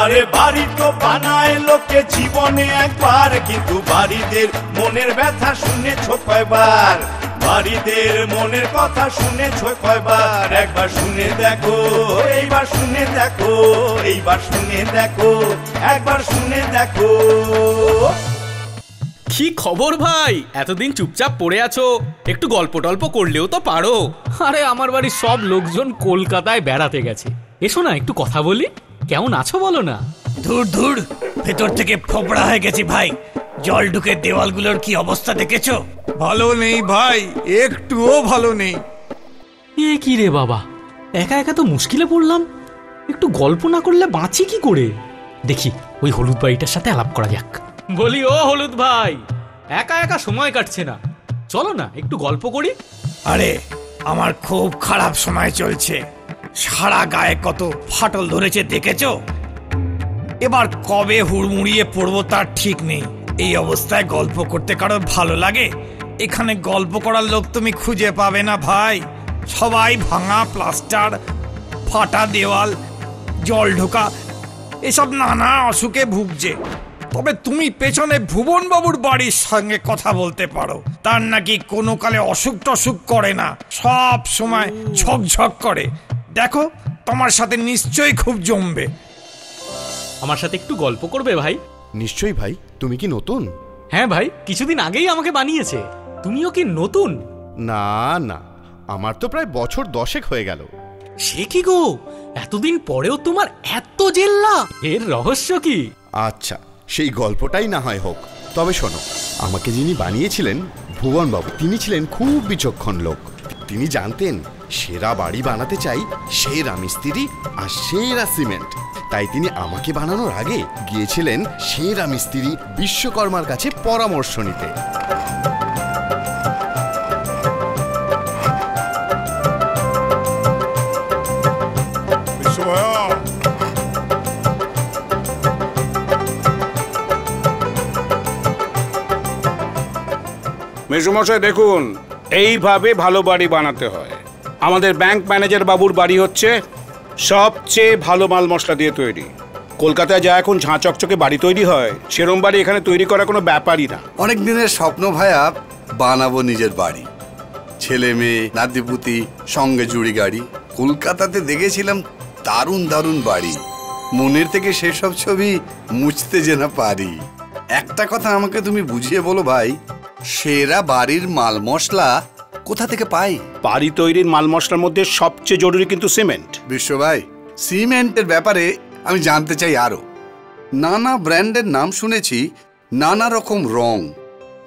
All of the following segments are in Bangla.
আরে বাড়ি তো বানায় লোকে জীবনে একবার, কিন্তু বাড়িদের মনের ব্যথা শুনেছ কয়বার? বাড়িদের মনের কথা শুনেছ কয়বার? একবার শুনে দেখো, এইবার শুনে দেখো, এইবার শুনে দেখো, একবার শুনে দেখো। কি খবর ভাই? এতদিন চুপচাপ পড়ে আছো, একটু গল্প টল্প করলেও তো পারো। আরে আমার বাড়ির সব লোকজন কলকাতায় বেড়াতে গেছে, এসো না একটু কথা বলি। কেমন আছো বলো না? ধুর ধুর, ভেতর থেকে ফোপড়া হয়ে গেছি ভাই। জল ঢুকে দেওয়ালগুলোর কি অবস্থা দেখেছো? ভালো নেই ভাই, একটুও ভালো নেই। এ কি রে বাবা, একা একা তো মুশকিলে পড়লাম। একটু গল্প না করলে বাঁচি কি করে? দেখি ওই হলুদ ভাইটার সাথে আলাপ করা যাক। বলি ও হলুদ ভাই, একা একা সময় কাটছে না, চলো না একটু গল্প করি। আরে আমার খুব খারাপ সময় চলছে, সারা গায়ে কত ফাটল ধরেছে দেখেছো? এবার কবে হুড়মুড়িয়ে পড়বো তার ঠিক নেই। এই অবস্থায় গল্প করতে কারো ভালো লাগে? এখানে গল্প করার লোক তুমি খুঁজে পাবে না ভাই। সবাই ভাঙা প্লাস্টার, ফাটা দেওয়াল, জল ঢোকা এসব নানা অসুখে ভুগছে। তবে তুমি পেছনে ভুবন বাবুর বাড়ির সঙ্গে কথা বলতে পারো, তার নাকি কোনো কালে অসুখ টসুখ করে না, সব সময় ঝকঝক করে। দেখো তোমার সাথে নিশ্চয়ই খুব জমবে। আমার সাথে একটু গল্প করবে ভাই? নিশ্চয়ই ভাই। তুমি কি নতুন? হ্যাঁ ভাই, কিছুদিন আগেই আমাকে বানিয়েছে। তুমিও কি নতুন? না না, আমার তো প্রায় বছর 10 হয়ে গেল। সে কি গো, এতদিন পরেও তোমার এত জেল্লা, এর রহস্য কি? আচ্ছা, সেই গল্পটাই না হয় হোক। তবে শোনো, আমাকে যিনি বানিয়েছিলেন ভুবন বাবু, তিনি ছিলেন খুব বিচক্ষণ লোক। তিনি জানতেন সেরা বাড়ি বানাতে চাই সেরা মিস্ত্রি আর সেরা সিমেন্ট। তাই তিনি আমাকে বানানোর আগে গিয়েছিলেন সেরা মিস্ত্রি বিশ্বকর্মার কাছে পরামর্শ নিতে। মেসোমশাই দেখুন, এইভাবে ভালো বাড়ি বানাতে হয়। আমাদের ব্যাংক ম্যানেজার বাবুর বাড়ি হচ্ছে সবচেয়ে ভালো মাল মশলা দিয়ে তৈরি। কলকাতায় যা এখন ঝাঁ চকচকে বাড়ি তৈরি হয়, সেরম বাড়ি এখানে তৈরি করা কোনো ব্যাপারই না। অনেক দিনের স্বপ্ন ভাইয়া, বানাবো নিজের বাড়ি, ছেলে মেয়ে নাতিপুতি সঙ্গে জুড়ি গাড়ি। কলকাতাতে দেখেছিলাম দারুণ দারুণ বাড়ি, মনের থেকে সেসব ছবি মুছতে যে না পারি। একটা কথা আমাকে তুমি বুঝিয়ে বলো ভাই, সেরা বাড়ির মাল মশলা কোথা থেকে পাই? বাড়ি তৈরির মাল মশলার মধ্যে সবচেয়ে জরুরি কিন্তু সিমেন্ট। বিশ্ব ভাই, সিমেন্টের ব্যাপারে আমি জানতে চাই আরো। নানা ব্র্যান্ডের নাম শুনেছি, নানা রকম রং,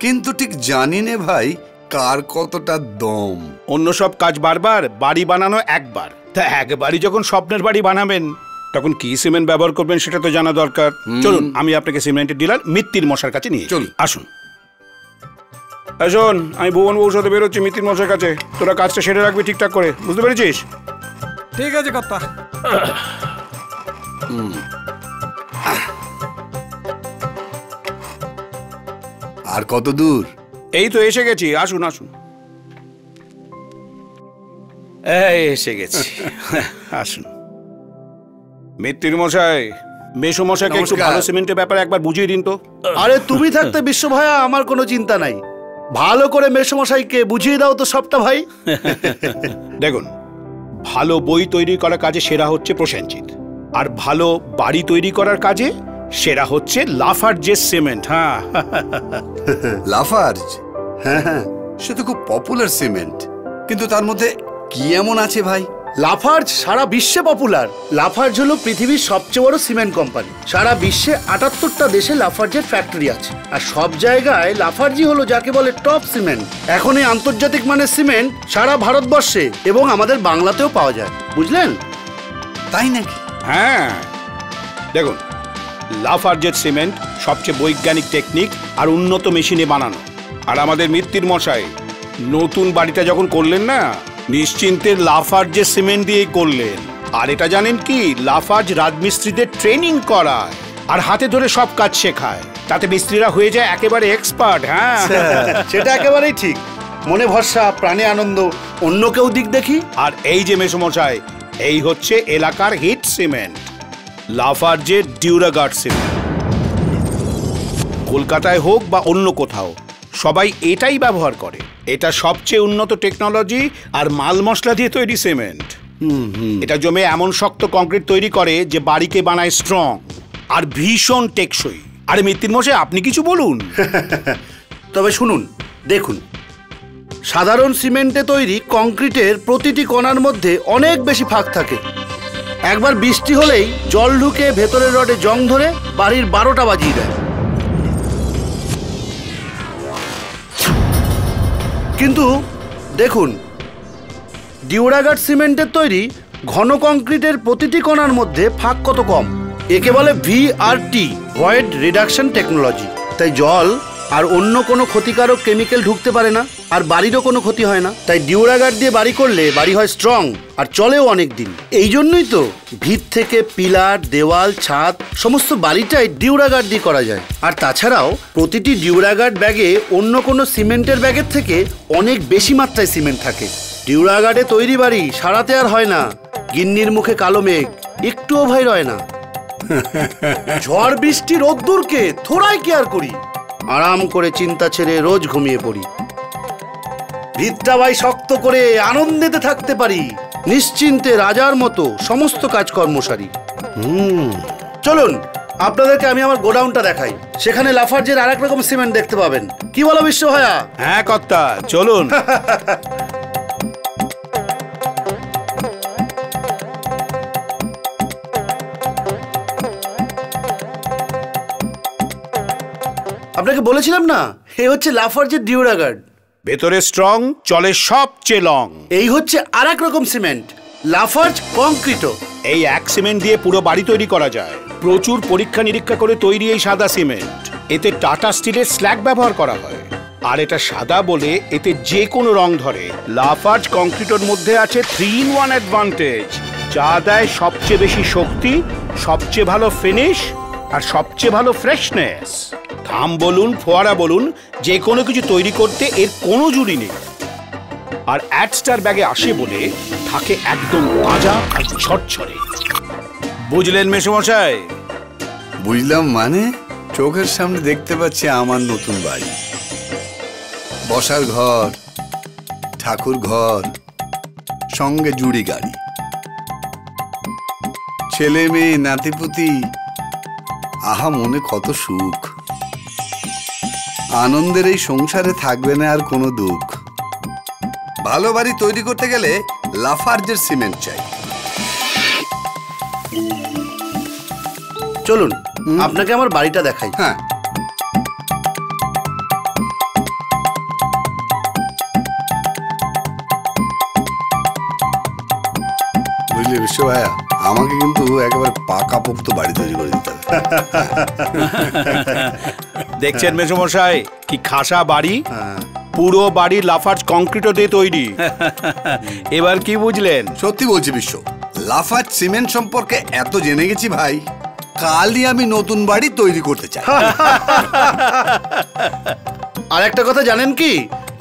কিন্তু ঠিক জানি না ভাই কার কতটা দম। অন্য সব কাজ বারবার, বাড়ি বানানো একবার। তা একবারই যখন স্বপ্নের বাড়ি বানাবেন, তখন কি সিমেন্ট ব্যবহার করবেন সেটা তো জানা দরকার। চলুন, আমি আপনাকে সিমেন্টের ডিলার মিত্তির মশার কাছে নিয়ে চলুন। আসুন। শোন, আমি ভুবন বাবুর সাথে বেরোচ্ছি মিত্তির মশার কাছে। তোরা কাজটা সেরে রাখবি ঠিকঠাক করে, বুঝতে পেরেছিস? ঠিক আছে কর্তা। আর কত দূর? এই তো এসে গেছি, আসুন আসুন। এসে গেছি, আসুন। মিত্তির মশাই, মেসো মশাইকে একটু ভালো সিমেন্টের ব্যাপারে একবার বুঝিয়ে দিন তো। আরে তুমি থাকতে বিশ্ব ভাইয়া, আমার কোনো চিন্তা নাই। ভালো করে মেসমশাইকে বুঝিয়ে দাও তো সবটা ভাই। দেখুন, ভালো বই তৈরি করার কাজে সেরা হচ্ছে প্রসেনজিৎ, আর ভালো বাড়ি তৈরি করার কাজে সেরা হচ্ছে লাফার্জের সিমেন্ট। হ্যাঁ, লাফার্জ? হ্যাঁ হ্যাঁ, সে তো খুব পপুলার সিমেন্ট, কিন্তু তার মধ্যে কি এমন আছে ভাই? লাফার্জ সারা বিশ্বে পপুলার। লাফার্জ হলো পৃথিবীর সবচেয়ে বড় সিমেন্ট কোম্পানি। সারা বিশ্বে 78টা দেশে লাফার্জের ফ্যাক্টরি আছে, আর সব জায়গায় লাফার্জই হলো যাকে বলে টপ সিমেন্ট। এখন এই আন্তর্জাতিক মানের সিমেন্ট সারা ভারতবর্ষে এবং আমাদের বাংলাতেও পাওয়া যায়, বুঝলেন? তাই নাকি? হ্যাঁ, দেখুন, লাফার্জের সিমেন্ট সবচেয়ে বৈজ্ঞানিক টেকনিক আর উন্নত মেশিনে বানানো। আর আমাদের মিত্তির মশাই নতুন বাড়িটা যখন করলেন না, নিশ্চিন্তে লাফার্জের সিমেন্ট দিয়েই করলেন। আর এটা জানেন কি, লাফার্জ রাজমিস্ত্রিদের ট্রেনিং করায় আর হাতে ধরে সব কাজ শেখায়, তাতে মিস্ত্রিরা হয়ে যায় একেবারে এক্সপার্ট। হ্যাঁ, সেটা একেবারেই ঠিক। মনে ভরসা, প্রাণে আনন্দ, অন্য কেউ দিক দেখি। আর এই যে মেসোমশাই, এই হচ্ছে এলাকার হিট সিমেন্ট। লাফার্জের ডিউরাগার্ড সিমেন্ট। কলকাতায় হোক বা অন্য কোথাও সবাই এটাই ব্যবহার করে। এটা সবচেয়ে উন্নত টেকনোলজি আর মাল মশলা দিয়ে তৈরি সিমেন্ট। এটা জমে এমন শক্ত কংক্রিট তৈরি করে যে বাড়িকে বানায় স্ট্রং আর ভীষণ টেকসই। আরে মিত্তির মশাই, আপনি কিছু বলুন। তবে শুনুন, দেখুন, সাধারণ সিমেন্টে তৈরি কংক্রিটের প্রতিটি কণার মধ্যে অনেক বেশি ফাঁক থাকে। একবার বৃষ্টি হলেই জল ঢুকে ভেতরের রডে জং ধরে বাড়ির 12টা বাজিয়ে দেয়। কিন্তু দেখুন, ডিউরাগার্ড সিমেন্টের তৈরি ঘন কংক্রিটের প্রতিটি কণার মধ্যে ফাঁক কত কম। একে বলে VRT, ভয়েড রিডাকশন টেকনোলজি। তাই জল আর অন্য কোনো ক্ষতিকারক কেমিক্যাল ঢুকতে পারে না, আর বাড়িরও কোনো ক্ষতি হয় না। তাই ডিউরাগার্ড দিয়ে বাড়ি করলে বাড়ি হয় স্ট্রং আর চলেও অনেক দিন। এই জন্যই তো ভিত থেকে পিলার, দেওয়াল, ছাদ সমস্ত বাড়িটাই ডিউরাগার্ড দিয়ে করা যায়। আর তাছাড়াও প্রতিটি ডিউরাগার্ড ব্যাগে অন্য কোনো সিমেন্টের ব্যাগের থেকে অনেক বেশি মাত্রায় সিমেন্ট থাকে। ডিউরাগার্ডে তৈরি বাড়ি সারাতে আর হয় না গিন্নির মুখে কালো মেঘ, একটুও ভয় রয় না। ঝড় বৃষ্টি রোদ্দুরকে থোড়াই কেয়ার করি, আরাম করে চিন্তা ছেড়ে রোজ ঘুমিয়ে পড়ি। ভিতটা ভাই শক্ত করে আনন্দেতে থাকতে পারি, নিশ্চিন্তে রাজার মতো সমস্ত কাজকর্ম সারি। চলুন আপনাদেরকে আমি আমার গোডাউনটা দেখাই। সেখানে লাফার্জের আরেক রকম সিমেন্ট দেখতে পাবেন। কি বলো বিশ্ব ভাইয়া? হ্যাঁ কর্তা, চলুন। আপনাকে বলেছিলাম না, এ হচ্ছে লাফার্জের ডিউরাগার্ড। ভেতরে স্ট্রং, চলে সবচেয়ে লং। এই হচ্ছে আরেক রকম সিমেন্ট, লাফার্জ কংক্রিটো। এই এক সিমেন্ট দিয়ে পুরো বাড়ি তৈরি করা যায়। প্রচুর পরীক্ষা নিরীক্ষা করে তৈরি এই সাদা সিমেন্ট। এতে টাটা স্টিলের স্ল্যাগ ব্যবহার করা হয়। আর এটা সাদা বলে এতে যে কোনো রং ধরে। লাফার্জ কংক্রিটের মধ্যে আছে 3-in-1 অ্যাডভান্টেজ, যা দেয় সবচেয়ে বেশি শক্তি, সবচেয়ে ভালো ফিনিশ আর সবচেয়ে ভালো ফ্রেশনেস। থাম বলুন, ফোয়ারা বলুন, যে কোনো কিছু তৈরি করতে এর কোনো জুড়ি নেই। আর অ্যাডস্টার ব্যাগে আসে বলে থাকে একদম তাজা আর ঝরঝরে। বুঝলেন মেসোমশাই? বুঝলাম, মানে চোখের সামনে দেখতে পাচ্ছি আমার নতুন বাড়ি, বসার ঘর, ঠাকুর ঘর, সঙ্গে জুড়ি গাড়ি, ছেলে মেয়ে, নাতিপুতি। আহা, মনে কত সুখ। আনন্দের এই সংসারে থাকবে না আর কোনো দুঃখ। ভালো বাড়ি তৈরি করতে গেলে লাফার্জের সিমেন্ট চাই। চলুন আপনাকে আমার বাড়িটা দেখাই। হ্যাঁ, বুঝলি বিশ্ব ভাইয়া, আমাকে কিন্তু একেবারে পাকা পোক্ত বাড়ি তৈরি করে দিতে হবে। দেখছেন মেসোমশাই, কি খাসা বাড়ি। পুরো বাড়ি লাফার্জ কংক্রিট দিয়ে তৈরি। এবার কি বুঝলেন? সত্যি বলছি বিশ্ব, লাফার্জ সিমেন্ট সম্পর্কে এত জেনে গেছি ভাই, কালই আমি নতুন বাড়ি তৈরি করতে চাই। আর একটা কথা জানেন কি,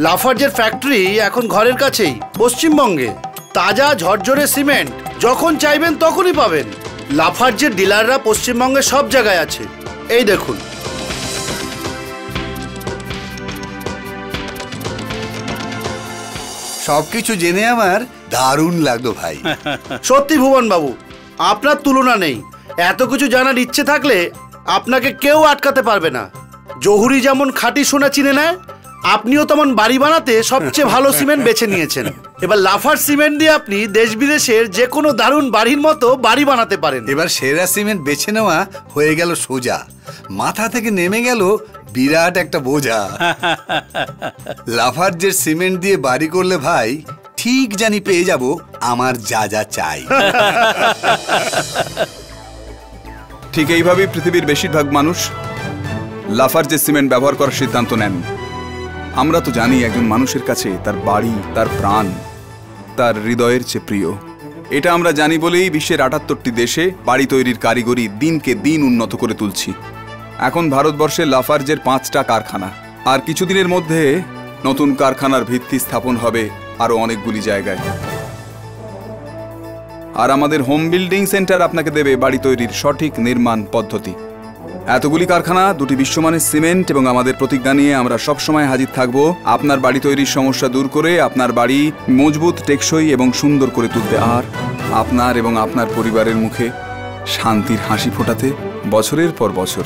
লাফার্জের ফ্যাক্টরি এখন ঘরের কাছেই, পশ্চিমবঙ্গে। তাজা ঝরঝরে সিমেন্ট যখন চাইবেন তখনই পাবেন। লাফার্জের ডিলাররা পশ্চিমবঙ্গে সব জায়গায় আছে। এই দেখুন। সবকিছু জেনে আমার দারুণ লাগলো ভাই। সত্যি ভুবন বাবু, আপনার তুলনা নেই। এত কিছু জানার ইচ্ছে থাকলে আপনাকে কেউ আটকাতে পারবে না। জহুরি যেমন খাঁটি সোনা চিনে নেয়, আপনিও তেমন বাড়ি বানাতে সবচেয়ে ভালো সিমেন্ট বেছে নিয়েছেন। এবার লাফার্জ সিমেন্ট দিয়ে আপনি দেশ বিদেশের যে কোনো দারুণ বাড়ির মতো বাড়ি বানাতে পারেন। এবার সেরা সিমেন্ট বেছে নেওয়া হয়ে গেল সোজা, মাথা থেকে নেমে গেল বিরাট একটা বোঝা। লাফার্জের সিমেন্ট দিয়ে বাড়ি করলে ভাই ঠিক জানি পেয়ে যাব আমার যা যা চাই। ঠিক এইভাবেই পৃথিবীর বেশিরভাগ মানুষ লাফার্জের সিমেন্ট ব্যবহার করার সিদ্ধান্ত নেন। আমরা তো জানি একজন মানুষের কাছে তার বাড়ি তার প্রাণ, তার হৃদয়ের চেয়ে প্রিয়। এটা আমরা জানি বলেই বিশ্বের ৭৮টি দেশে বাড়ি তৈরির কারিগরি দিনকে দিন উন্নত করে তুলছি। এখন ভারতবর্ষে লাফার্জের ৫টা কারখানা, আর কিছুদিনের মধ্যে নতুন কারখানার ভিত্তি স্থাপন হবে আরো অনেকগুলি জায়গায়। আর আমাদের হোম বিল্ডিং সেন্টার আপনাকে দেবে বাড়ি তৈরির সঠিক নির্মাণ পদ্ধতি। এতগুলি কারখানা, দুটি বিশ্বমানের সিমেন্ট এবং আমাদের প্রতিজ্ঞা নিয়ে আমরা সবসময় হাজির থাকব আপনার বাড়ি তৈরির সমস্যা দূর করে আপনার বাড়ি মজবুত, টেকসই এবং সুন্দর করে তুলতে, আর আপনার এবং আপনার পরিবারের মুখে শান্তির হাসি ফোটাতে বছরের পর বছর।